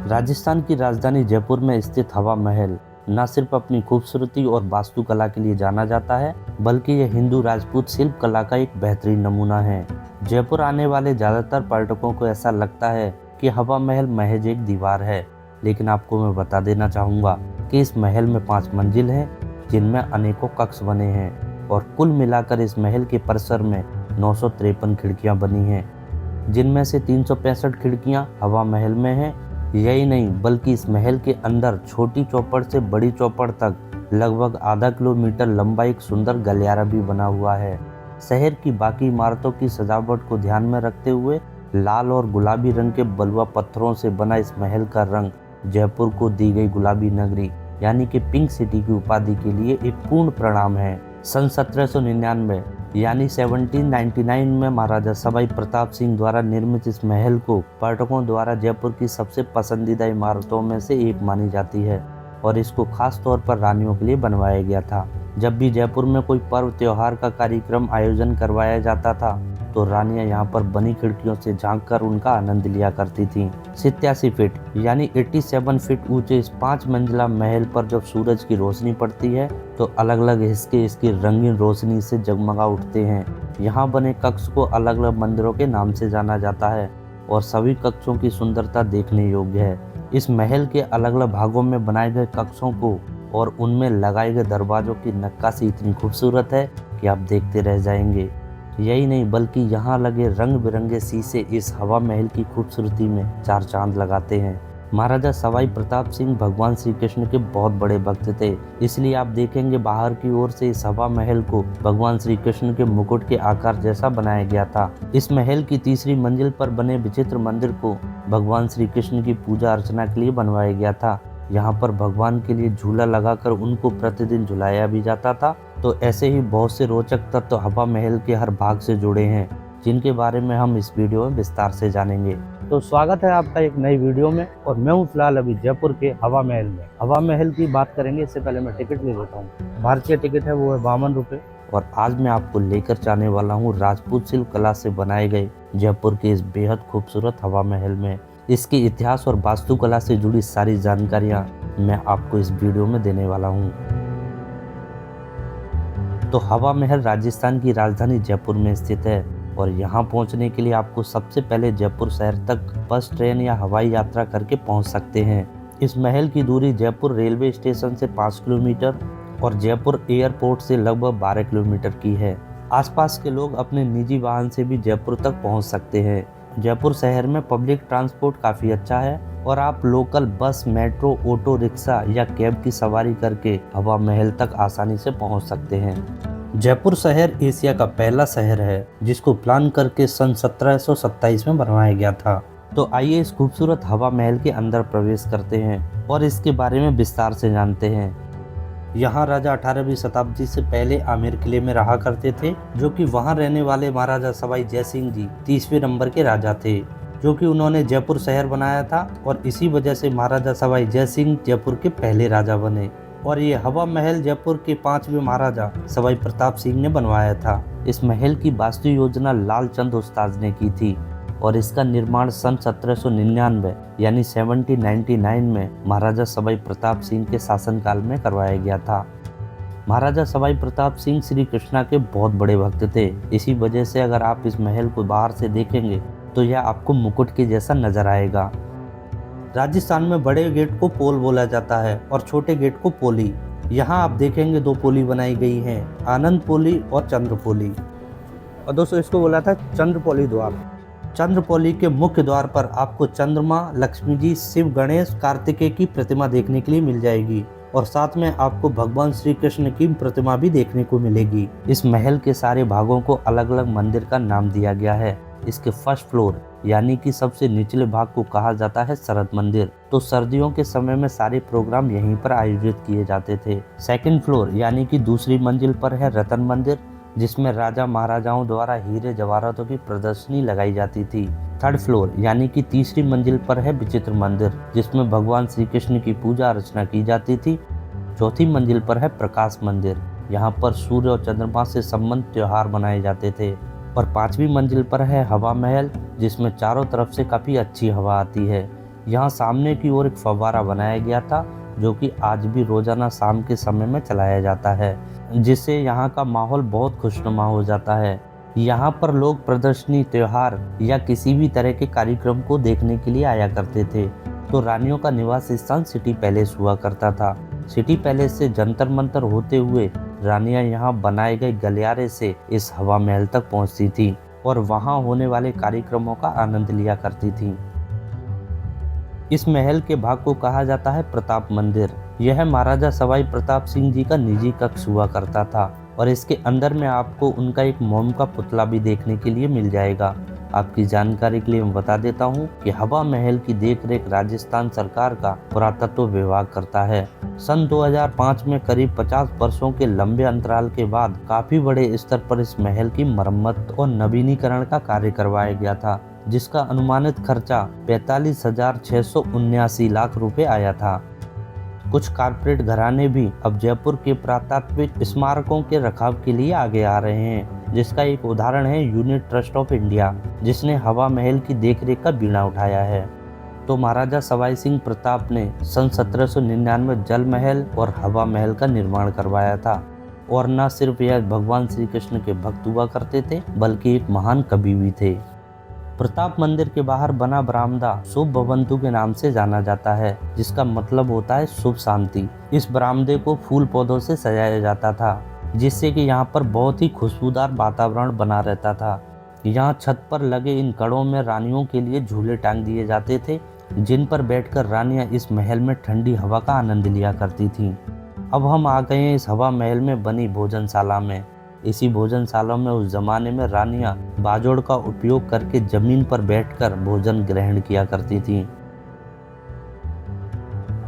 राजस्थान की राजधानी जयपुर में स्थित हवा महल न सिर्फ अपनी खूबसूरती और वास्तुकला के लिए जाना जाता है, बल्कि यह हिंदू राजपूत शिल्प कला का एक बेहतरीन नमूना है। जयपुर आने वाले ज़्यादातर पर्यटकों को ऐसा लगता है कि हवा महल महज एक दीवार है, लेकिन आपको मैं बता देना चाहूँगा कि इस महल में 5 मंजिल हैं, जिनमें अनेकों कक्ष बने हैं और कुल मिलाकर इस महल के परिसर में 953 खिड़कियाँ बनी हैं, जिनमें से 365 खिड़कियाँ हवा महल में हैं। यही नहीं, बल्कि इस महल के अंदर छोटी चौपड़ से बड़ी चौपड़ तक लगभग आधा किलोमीटर लंबा एक सुंदर गलियारा भी बना हुआ है। शहर की बाकी इमारतों की सजावट को ध्यान में रखते हुए लाल और गुलाबी रंग के बलुआ पत्थरों से बना इस महल का रंग जयपुर को दी गई गुलाबी नगरी यानी कि पिंक सिटी की उपाधि के लिए एक पूर्ण प्रणाम है। सन 1799 यानी 1799 में महाराजा सवाई प्रताप सिंह द्वारा निर्मित इस महल को पर्यटकों द्वारा जयपुर की सबसे पसंदीदा इमारतों में से एक मानी जाती है और इसको खास तौर पर रानियों के लिए बनवाया गया था। जब भी जयपुर में कोई पर्व त्योहार का कार्यक्रम आयोजन करवाया जाता था तो रानियां यहाँ पर बनी खिड़कियों से झांककर उनका आनंद लिया करती थीं। 87 फीट यानी 87 फीट ऊंचे इस 5 मंजिला महल पर जब सूरज की रोशनी पड़ती है तो अलग अलग हिस्से इसकी रंगीन रोशनी से जगमगा उठते हैं। यहाँ बने कक्ष को अलग अलग मंदिरों के नाम से जाना जाता है और सभी कक्षों की सुंदरता देखने योग्य है। इस महल के अलग अलग भागों में बनाए गए कक्षों को और उनमें लगाए गए दरवाजों की नक्काशी इतनी खूबसूरत है कि आप देखते रह जाएंगे। यही नहीं, बल्कि यहाँ लगे रंग बिरंगे शीशे इस हवा महल की खूबसूरती में 4 चांद लगाते हैं। महाराजा सवाई प्रताप सिंह भगवान श्री कृष्ण के बहुत बड़े भक्त थे, इसलिए आप देखेंगे बाहर की ओर से इस हवा महल को भगवान श्री कृष्ण के मुकुट के आकार जैसा बनाया गया था। इस महल की तीसरी मंजिल पर बने विचित्र मंदिर को भगवान श्री कृष्ण की पूजा अर्चना के लिए बनवाया गया था। यहाँ पर भगवान के लिए झूला लगाकर उनको प्रतिदिन झुलाया भी जाता था। तो ऐसे ही बहुत से रोचक तत्व हवा महल के हर भाग से जुड़े हैं, जिनके बारे में हम इस वीडियो में विस्तार से जानेंगे। तो स्वागत है आपका एक नई वीडियो में और मैं हूँ फिलहाल अभी जयपुर के हवा महल में। हवा महल की बात करेंगे, इससे पहले मैं टिकट ले लेता हूँ। भारतीय टिकट है वो है 52 रुपये और आज मैं आपको लेकर जाने वाला हूँ राजपूत शिल्प कला से बनाए गए जयपुर के इस बेहद खूबसूरत हवा महल में। इसके इतिहास और वास्तुकला से जुड़ी सारी जानकारियाँ मैं आपको इस वीडियो में देने वाला हूँ। तो हवा महल राजस्थान की राजधानी जयपुर में स्थित है और यहाँ पहुँचने के लिए आपको सबसे पहले जयपुर शहर तक बस, ट्रेन या हवाई यात्रा करके पहुँच सकते हैं। इस महल की दूरी जयपुर रेलवे स्टेशन से 5 किलोमीटर और जयपुर एयरपोर्ट से लगभग 12 किलोमीटर की है। आसपास के लोग अपने निजी वाहन से भी जयपुर तक पहुँच सकते हैं। जयपुर शहर में पब्लिक ट्रांसपोर्ट काफ़ी अच्छा है और आप local bus, metro, auto rickshaw या कैब की सवारी करके हवा महल तक आसानी से पहुंच सकते हैं। जयपुर शहर एशिया का पहला शहर है जिसको प्लान करके सन 1727 में बनवाया गया था। तो आइए इस खूबसूरत हवा महल के अंदर प्रवेश करते हैं और इसके बारे में विस्तार से जानते हैं। यहाँ राजा 18वीं शताब्दी से पहले आमेर किले में रहा करते थे, जो कि वहाँ रहने वाले महाराजा सवाई जय सिंह जी 30वें नंबर के राजा थे, जो कि उन्होंने जयपुर शहर बनाया था और इसी वजह से महाराजा सवाई जय सिंह जयपुर के पहले राजा बने। और ये हवा महल जयपुर के 5वें महाराजा सवाई प्रताप सिंह ने बनवाया था। इस महल की वास्तु योजना लाल चंद उस्ताद ने की थी और इसका निर्माण सन 1799 यानी 1799 में महाराजा सवाई प्रताप सिंह के शासनकाल में करवाया गया था। महाराजा सवाई प्रताप सिंह श्री कृष्णा के बहुत बड़े भक्त थे, इसी वजह से अगर आप इस महल को बाहर से देखेंगे तो यह आपको मुकुट के जैसा नजर आएगा। राजस्थान में बड़े गेट को पोल बोला जाता है और छोटे गेट को पोली। यहाँ आप देखेंगे 2 पोली बनाई गई हैं, आनंद पोली और चंद्रपोली। और दोस्तों इसको बोला था चंद्रपोली द्वार। चंद्रपोली के मुख्य द्वार पर आपको चंद्रमा, लक्ष्मी जी, शिव, गणेश, कार्तिकेय की प्रतिमा देखने के लिए मिल जाएगी और साथ में आपको भगवान श्री कृष्ण की प्रतिमा भी देखने को मिलेगी। इस महल के सारे भागों को अलग अलग मंदिर का नाम दिया गया है। इसके फर्स्ट फ्लोर यानी कि सबसे निचले भाग को कहा जाता है शरद मंदिर, तो सर्दियों के समय में सारे प्रोग्राम यहीं पर आयोजित किए जाते थे। सेकंड फ्लोर यानी कि दूसरी मंजिल पर है रतन मंदिर, जिसमें राजा महाराजाओं द्वारा हीरे जवाहरातों की प्रदर्शनी लगाई जाती थी। थर्ड फ्लोर यानी कि तीसरी मंजिल पर है विचित्र मंदिर, जिसमें भगवान श्री कृष्ण की पूजा अर्चना की जाती थी। चौथी मंजिल पर है प्रकाश मंदिर, यहाँ पर सूर्य और चंद्रमा से संबंध त्योहार मनाए जाते थे। और 5वीं मंजिल पर है हवा महल, जिसमें चारों तरफ से काफ़ी अच्छी हवा आती है। यहाँ सामने की ओर एक फव्वारा बनाया गया था, जो कि आज भी रोजाना शाम के समय में चलाया जाता है, जिससे यहाँ का माहौल बहुत खुशनुमा हो जाता है। यहाँ पर लोग प्रदर्शनी, त्योहार या किसी भी तरह के कार्यक्रम को देखने के लिए आया करते थे। तो रानियों का निवास स्थान सिटी पैलेस हुआ करता था। सिटी पैलेस से जंतर मंतर होते हुए रानियां यहाँ बनाए गए गलियारे से इस हवा महल तक पहुँचती थी और वहाँ होने वाले कार्यक्रमों का आनंद लिया करती थी। इस महल के भाग को कहा जाता है प्रताप मंदिर। यह महाराजा सवाई प्रताप सिंह जी का निजी कक्ष हुआ करता था और इसके अंदर में आपको उनका एक मोम का पुतला भी देखने के लिए मिल जाएगा। आपकी जानकारी के लिए मैं बता देता हूँ कि हवा महल की देखरेख राजस्थान सरकार का पुरातत्व विभाग करता है। सन 2005 में करीब 50 वर्षों के लंबे अंतराल के बाद काफी बड़े स्तर पर इस महल की मरम्मत और नवीनीकरण का कार्य करवाया गया था, जिसका अनुमानित खर्चा 45,679 लाख रुपए आया था। कुछ कारपोरेट घराने भी अब जयपुर के पुरातात्विक स्मारकों के रखाव के लिए आगे आ रहे हैं, जिसका एक उदाहरण है यूनिट ट्रस्ट ऑफ इंडिया, जिसने हवा महल की देखरेख का बीड़ा उठाया है। तो महाराजा सवाई सिंह प्रताप ने सन 1799 जल महल और हवा महल का निर्माण करवाया था। और न सिर्फ यह भगवान श्री कृष्ण के भक्त हुआ करते थे, बल्कि एक महान कवि भी थे। प्रताप मंदिर के बाहर बना बरामदा शुभ भवंतु के नाम से जाना जाता है, जिसका मतलब होता है शुभ शांति। इस बरामदे को फूल पौधों से सजाया जाता था, जिससे कि यहाँ पर बहुत ही खुशबूदार वातावरण बना रहता था। यहाँ छत पर लगे इन कड़ों में रानियों के लिए झूले टांग दिए जाते थे, जिन पर बैठकर रानियां इस महल में ठंडी हवा का आनंद लिया करती थीं। अब हम आ गए हैं इस हवा महल में बनी भोजनशाला में। इसी भोजनशाला में उस जमाने में रानियां बाजोड़ का उपयोग करके जमीन पर बैठकर भोजन ग्रहण किया करती थीं।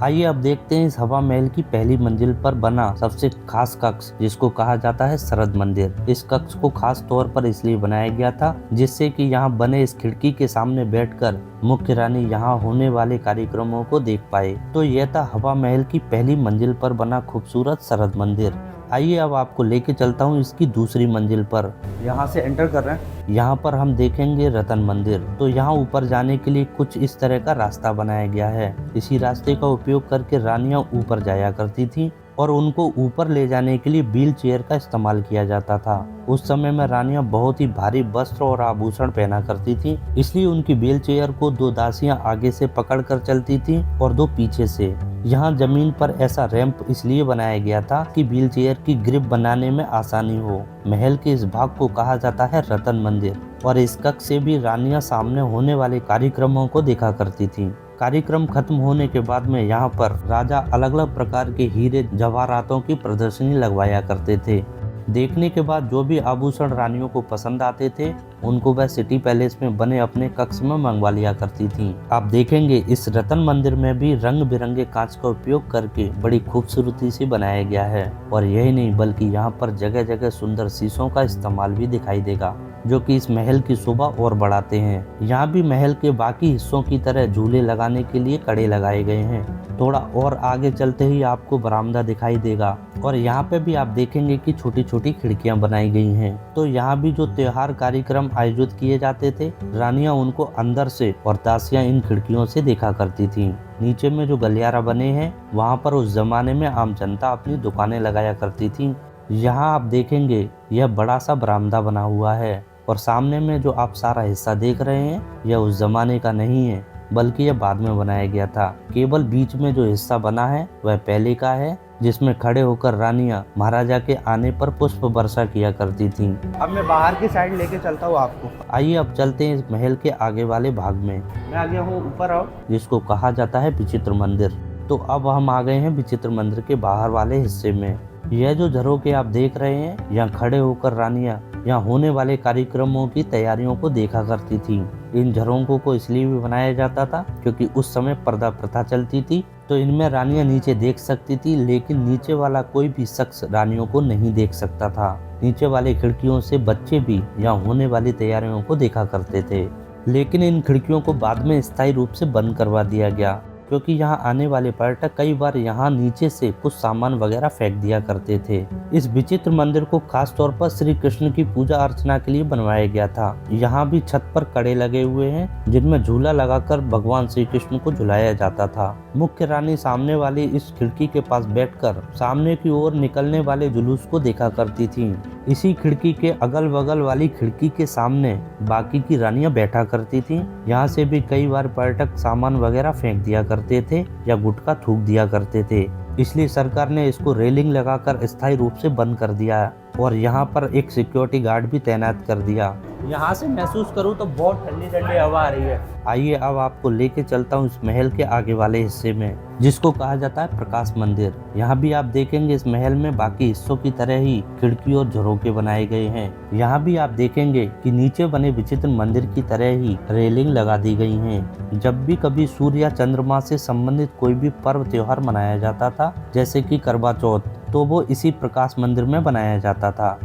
आइए अब देखते हैं इस हवा महल की पहली मंजिल पर बना सबसे खास कक्ष, जिसको कहा जाता है शरद मंदिर। इस कक्ष को खास तौर पर इसलिए बनाया गया था, जिससे कि यहाँ बने इस खिड़की के सामने बैठकर मुख्य रानी यहाँ होने वाले कार्यक्रमों को देख पाए। तो यह था हवा महल की पहली मंजिल पर बना खूबसूरत शरद मंदिर। आइए अब आपको लेके चलता हूँ इसकी दूसरी मंजिल पर। यहाँ से एंटर कर रहे हैं। यहाँ पर हम देखेंगे रतन मंदिर। तो यहाँ ऊपर जाने के लिए कुछ इस तरह का रास्ता बनाया गया है। इसी रास्ते का उपयोग करके रानियां ऊपर जाया करती थी और उनको ऊपर ले जाने के लिए व्हील चेयर का इस्तेमाल किया जाता था। उस समय में रानियां बहुत ही भारी वस्त्र और आभूषण पहना करती थी, इसलिए उनकी व्हील चेयर को 2 दासियां आगे से पकड़ कर चलती थी और 2 पीछे से। यहाँ जमीन पर ऐसा रैंप इसलिए बनाया गया था कि व्हील चेयर की ग्रिप बनाने में आसानी हो। महल के इस भाग को कहा जाता है रतन मंदिर और इस कक्ष से भी रानियां सामने होने वाले कार्यक्रमों को देखा करती थी। कार्यक्रम खत्म होने के बाद में यहाँ पर राजा अलग अलग प्रकार के हीरे जवाहरातों की प्रदर्शनी लगवाया करते थे। देखने के बाद जो भी आभूषण रानियों को पसंद आते थे, उनको वह सिटी पैलेस में बने अपने कक्ष में मंगवा लिया करती थी। आप देखेंगे इस रतन मंदिर में भी रंग बिरंगे कांच का उपयोग करके बड़ी खूबसूरती से बनाया गया है। और यही नहीं बल्कि यहाँ पर जगह जगह सुंदर शीशों का इस्तेमाल भी दिखाई देगा, जो कि इस महल की शोभा और बढ़ाते हैं। यहाँ भी महल के बाकी हिस्सों की तरह झूले लगाने के लिए कड़े लगाए गए हैं। थोड़ा और आगे चलते ही आपको बरामदा दिखाई देगा और यहाँ पे भी आप देखेंगे कि छोटी छोटी खिड़कियाँ बनाई गई हैं। तो यहाँ भी जो त्योहार कार्यक्रम आयोजित किए जाते थे, रानियां उनको अंदर से और दासियां इन खिड़कियों से देखा करती थीं। नीचे में जो गलियारा बने हैं, वहाँ पर उस जमाने में आम जनता अपनी दुकानें लगाया करती थी। यहाँ आप देखेंगे यह बड़ा सा बरामदा बना हुआ है और सामने में जो आप सारा हिस्सा देख रहे हैं, यह उस जमाने का नहीं है, बल्कि यह बाद में बनाया गया था। केवल बीच में जो हिस्सा बना है वह पहले का है, जिसमें खड़े होकर रानियां महाराजा के आने पर पुष्प वर्षा किया करती थीं। अब मैं बाहर की साइड लेके चलता हूँ आपको। आइए अब चलते हैं इस महल के आगे वाले भाग में। मैं आ गया हूँ ऊपर, आओ। जिसको कहा जाता है विचित्र मंदिर। तो अब हम आ गए हैं विचित्र मंदिर के बाहर वाले हिस्से में। यह जो झरोखे आप देख रहे हैं, यहाँ खड़े होकर रानियां यहाँ होने वाले कार्यक्रमों की तैयारियों को देखा करती थी। इन झरोखों को इसलिए भी बनाया जाता था क्योंकि उस समय पर्दा प्रथा चलती थी, तो इनमें रानियां नीचे देख सकती थी, लेकिन नीचे वाला कोई भी शख्स रानियों को नहीं देख सकता था। नीचे वाली खिड़कियों से बच्चे भी यहाँ होने वाली तैयारियों को देखा करते थे, लेकिन इन खिड़कियों को बाद में स्थायी रूप से बंद करवा दिया गया। क्योंकि यहाँ आने वाले पर्यटक कई बार यहाँ नीचे से कुछ सामान वगैरह फेंक दिया करते थे। इस विचित्र मंदिर को खास तौर पर श्री कृष्ण की पूजा अर्चना के लिए बनवाया गया था। यहाँ भी छत पर कड़े लगे हुए हैं जिनमें झूला लगाकर भगवान श्री कृष्ण को झुलाया जाता था। मुख्य रानी सामने वाली इस खिड़की के पास बैठकर सामने की ओर निकलने वाले जुलूस को देखा करती थी। इसी खिड़की के अगल बगल वाली खिड़की के सामने बाकी की रानियां बैठा करती थी। यहाँ से भी कई बार पर्यटक सामान वगैरह फेंक दिया करते थे या गुटखा थूक दिया करते थे, इसलिए सरकार ने इसको रेलिंग लगाकर स्थायी रूप से बंद कर दिया और यहाँ पर एक सिक्योरिटी गार्ड भी तैनात कर दिया। यहाँ से महसूस करूँ तो बहुत ठंडी ठंडी हवा आ रही है। आइए अब आपको लेके चलता हूँ इस महल के आगे वाले हिस्से में, जिसको कहा जाता है प्रकाश मंदिर। यहाँ भी आप देखेंगे इस महल में बाकी हिस्सों की तरह ही खिड़की और झरोके बनाए गए हैं। यहाँ भी आप देखेंगे कि नीचे बने विचित्र मंदिर की तरह ही रेलिंग लगा दी गई हैं। जब भी कभी सूर्य या चंद्रमा से संबंधित कोई भी पर्व त्योहार मनाया जाता था, जैसे कि करवा चौथ, तो वो इसी प्रकाश मंदिर में बनाया जाता था।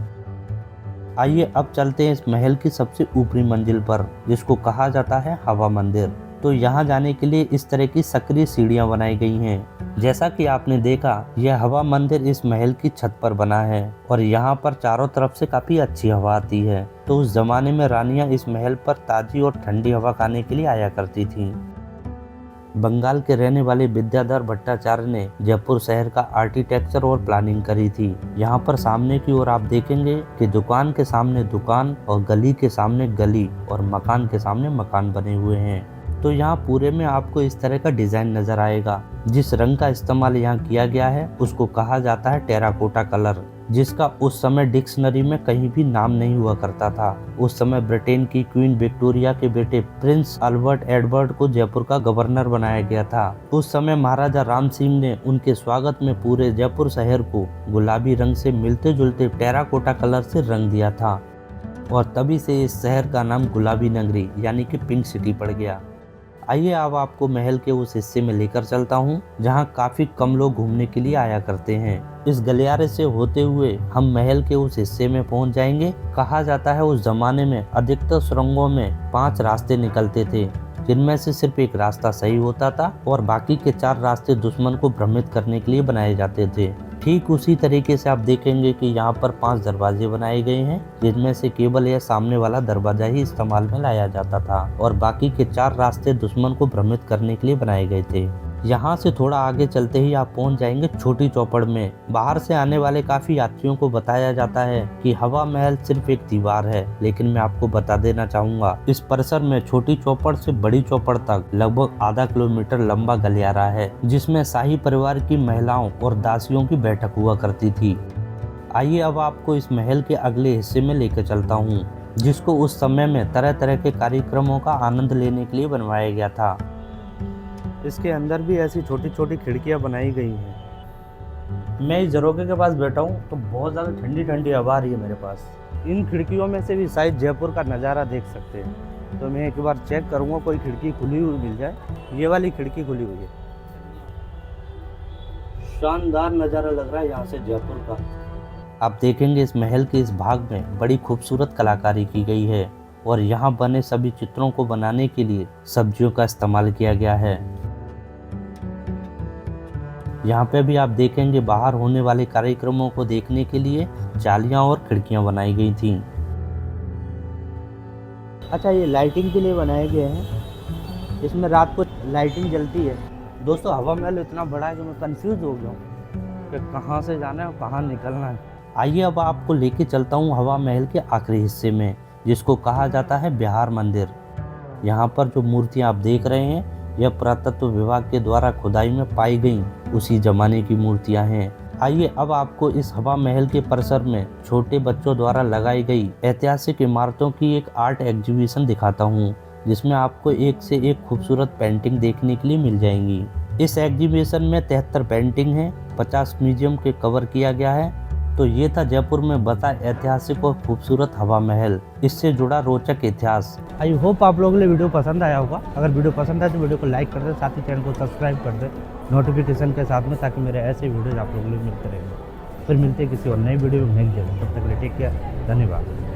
आइए अब चलते हैं इस महल की सबसे ऊपरी मंजिल पर, जिसको कहा जाता है हवा मंदिर। तो यहाँ जाने के लिए इस तरह की सक्रिय सीढ़ियाँ बनाई गई हैं। जैसा कि आपने देखा, यह हवा मंदिर इस महल की छत पर बना है और यहाँ पर चारों तरफ से काफी अच्छी हवा आती है। तो उस जमाने में रानियां इस महल पर ताजी और ठंडी हवा खाने के लिए आया करती थीं। बंगाल के रहने वाले विद्याधर भट्टाचार्य ने जयपुर शहर का आर्किटेक्चर और प्लानिंग करी थी। यहाँ पर सामने की ओर आप देखेंगे कि दुकान के सामने दुकान और गली के सामने गली और मकान के सामने मकान बने हुए हैं। तो यहाँ पूरे में आपको इस तरह का डिजाइन नजर आएगा। जिस रंग का इस्तेमाल यहाँ किया गया है उसको कहा जाता है टेराकोटा कलर, जिसका उस समय डिक्शनरी में कहीं भी नाम नहीं हुआ करता था। उस समय ब्रिटेन की क्वीन विक्टोरिया के बेटे प्रिंस अल्बर्ट एडवर्ड को जयपुर का गवर्नर बनाया गया था। उस समय महाराजा राम सिंह ने उनके स्वागत में पूरे जयपुर शहर को गुलाबी रंग से मिलते जुलते टेराकोटा कलर से रंग दिया था और तभी से इस शहर का नाम गुलाबी नगरी यानी कि पिंक सिटी पड़ गया। आइए अब आपको महल के उस हिस्से में लेकर चलता हूँ जहाँ काफी कम लोग घूमने के लिए आया करते हैं। इस गलियारे से होते हुए हम महल के उस हिस्से में पहुँच जाएंगे। कहा जाता है उस जमाने में अधिकतर सुरंगों में 5 रास्ते निकलते थे, जिनमें से सिर्फ एक रास्ता सही होता था और बाकी के 4 रास्ते दुश्मन को भ्रमित करने के लिए बनाए जाते थे। ठीक उसी तरीके से आप देखेंगे कि यहाँ पर 5 दरवाजे बनाए गए हैं, जिनमें से केवल यह सामने वाला दरवाजा ही इस्तेमाल में लाया जाता था और बाकी के 4 रास्ते दुश्मन को भ्रमित करने के लिए बनाए गए थे। यहाँ से थोड़ा आगे चलते ही आप पहुँच जाएंगे छोटी चौपड़ में। बाहर से आने वाले काफी यात्रियों को बताया जाता है कि हवा महल सिर्फ एक दीवार है, लेकिन मैं आपको बता देना चाहूंगा इस परिसर में छोटी चौपड़ से बड़ी चौपड़ तक लगभग आधा किलोमीटर लंबा गलियारा है, जिसमें शाही परिवार की महिलाओं और दासियों की बैठक हुआ करती थी। आइए अब आपको इस महल के अगले हिस्से में लेकर चलता हूँ, जिसको उस समय में तरह तरह के कार्यक्रमों का आनंद लेने के लिए बनवाया गया था। इसके अंदर भी ऐसी छोटी छोटी खिड़कियाँ बनाई गई हैं। मैं इस झरोके के पास बैठा हूँ तो बहुत ज़्यादा ठंडी ठंडी हवा आ रही है मेरे पास। इन खिड़कियों में से भी शायद जयपुर का नज़ारा देख सकते हैं। तो मैं एक बार चेक करूँगा कोई खिड़की खुली हुई मिल जाए। ये वाली खिड़की खुली हुई है। शानदार नज़ारा लग रहा है यहाँ से जयपुर का। आप देखेंगे इस महल के इस भाग में बड़ी खूबसूरत कलाकारी की गई है और यहाँ बने सभी चित्रों को बनाने के लिए सब्जियों का इस्तेमाल किया गया है। यहाँ पे भी आप देखेंगे बाहर होने वाले कार्यक्रमों को देखने के लिए जालियाँ और खिड़कियाँ बनाई गई थीं। अच्छा, ये लाइटिंग के लिए बनाए गए हैं। इसमें रात को लाइटिंग जलती है। दोस्तों, हवा महल इतना बड़ा है कि मैं कंफ्यूज हो गया हूँ कि कहाँ से जाना है और कहाँ निकलना है। आइए अब आपको लेके चलता हूँ हवा महल के आखिरी हिस्से में, जिसको कहा जाता है बिहार मंदिर। यहाँ पर जो मूर्तियाँ आप देख रहे हैं, यह पुरातत्व विभाग के द्वारा खुदाई में पाई गई उसी जमाने की मूर्तियाँ हैं। आइए अब आपको इस हवा महल के परिसर में छोटे बच्चों द्वारा लगाई गई ऐतिहासिक इमारतों की एक आर्ट एग्जीबिशन दिखाता हूँ, जिसमें आपको एक से एक खूबसूरत पेंटिंग देखने के लिए मिल जाएंगी। इस एग्जीबिशन में 73 पेंटिंग हैं, 50 म्यूजियम के कवर किया गया है। तो ये था जयपुर में बता ऐतिहासिक और खूबसूरत हवा महल, इससे जुड़ा रोचक इतिहास। आई होप आप लोगों को वीडियो पसंद आया होगा। अगर वीडियो पसंद आए तो वीडियो को लाइक कर दें, साथ ही चैनल को सब्सक्राइब कर दें नोटिफिकेशन के साथ में, ताकि मेरे ऐसे वीडियोज आप लोगों को मिलते रहेंगे। फिर मिलते हैं किसी और नई वीडियो में नेक्स्ट जगह। तब तक के लिए टेक केयर, धन्यवाद।